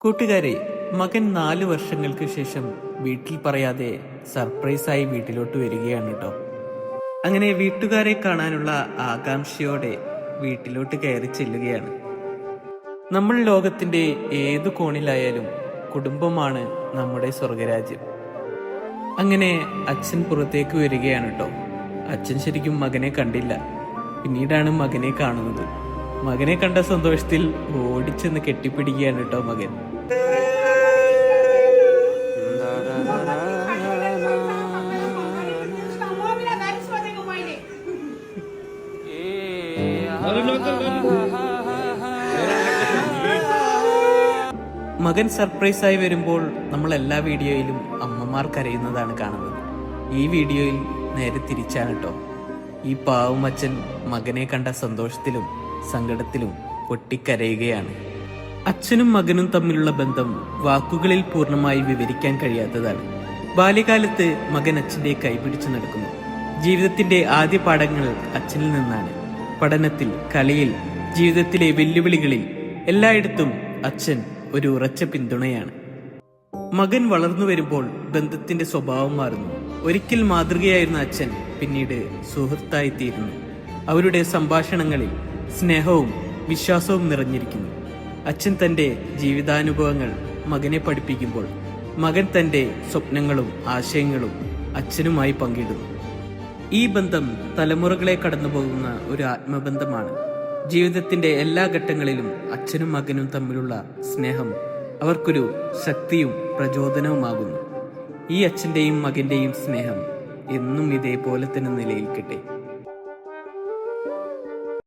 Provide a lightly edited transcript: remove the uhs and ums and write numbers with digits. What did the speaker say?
കൂട്ടുകാരെ, മകൻ 4 വർഷങ്ങൾക്ക് ശേഷം വീട്ടിൽ പറയാതെ സർപ്രൈസായി വീട്ടിലോട്ട് വരികയാണ് കേട്ടോ. അങ്ങനെ വീട്ടുകാരെ കാണാനുള്ള ആകാംക്ഷയോടെ വീട്ടിലോട്ട് കയറി ചെല്ലുകയാണ്. നമ്മൾ ലോകത്തിന്റെ ഏതു കോണിലായാലും കുടുംബമാണ് നമ്മുടെ സ്വർഗരാജ്യം. അങ്ങനെ അച്ഛൻ പുറത്തേക്ക് വരികയാണ് കേട്ടോ. അച്ഛൻ ശരിക്കും മകനെ കണ്ടില്ല. പിന്നീടാണ് മകനെ കാണുന്നത്. മകനെ കണ്ട സന്തോഷത്തിൽ ഓടിച്ചെന്ന് കെട്ടിപ്പിടിക്കുകയാണ് കേട്ടോ മകൻ. മകൻ സർപ്രൈസായി വരുമ്പോൾ നമ്മൾ എല്ലാ വീഡിയോയിലും അമ്മമാർ കരയുന്നതാണ് കാണുന്നത്. ഈ വീഡിയോയിൽ നേരെ തിരിച്ചാണ് കേട്ടോ. ഈ പാവം അച്ഛൻ മകനെ കണ്ട സന്തോഷത്തിലും സങ്കടത്തിലും പൊട്ടിക്കരയുകയാണ്. അച്ഛനും മകനും തമ്മിലുള്ള ബന്ധം വാക്കുകളിൽ പൂർണ്ണമായി വിവരിക്കാൻ കഴിയാത്തതാണ്. ബാല്യകാലത്ത് മകൻ അച്ഛന്റെ കൈപിടിച്ചു നടക്കുന്നു. ജീവിതത്തിന്റെ ആദ്യ പാഠങ്ങൾ അച്ഛനിൽ നിന്നാണ്. പഠനത്തിൽ, കളിയിൽ, ജീവിതത്തിലെ വെല്ലുവിളികളിൽ എല്ലായിടത്തും അച്ഛൻ ഒരു ഉറച്ച പിന്തുണയാണ്. മകൻ വളർന്നു വരുമ്പോൾ ബന്ധത്തിന്റെ സ്വഭാവം മാറുന്നു. ഒരിക്കൽ മാതൃകയായിരുന്ന അച്ഛൻ പിന്നീട് സുഹൃത്തായിത്തീരുന്നു. അവരുടെ സംഭാഷണങ്ങളിൽ സ്നേഹവും വിശ്വാസവും നിറഞ്ഞിരിക്കുന്നു. അച്ഛൻ തന്റെ ജീവിതാനുഭവങ്ങൾ മകനെ പഠിപ്പിക്കുമ്പോൾ മകൻ തന്റെ സ്വപ്നങ്ങളും ആശയങ്ങളും അച്ഛനുമായി പങ്കിടുന്നു. ഈ ബന്ധം തലമുറകളെ കടന്നുപോകുന്ന ഒരു ആത്മബന്ധമാണ്. ജീവിതത്തിന്റെ എല്ലാ ഘട്ടങ്ങളിലും അച്ഛനും മകനും തമ്മിലുള്ള സ്നേഹം അവർക്കൊരു ശക്തിയും പ്രചോദനവുമാകുന്നു. ഈ അച്ഛന്റെയും മകന്റെയും സ്നേഹം എന്നും ഇതേപോലെ തന്നെ നിലനിൽക്കട്ടെ.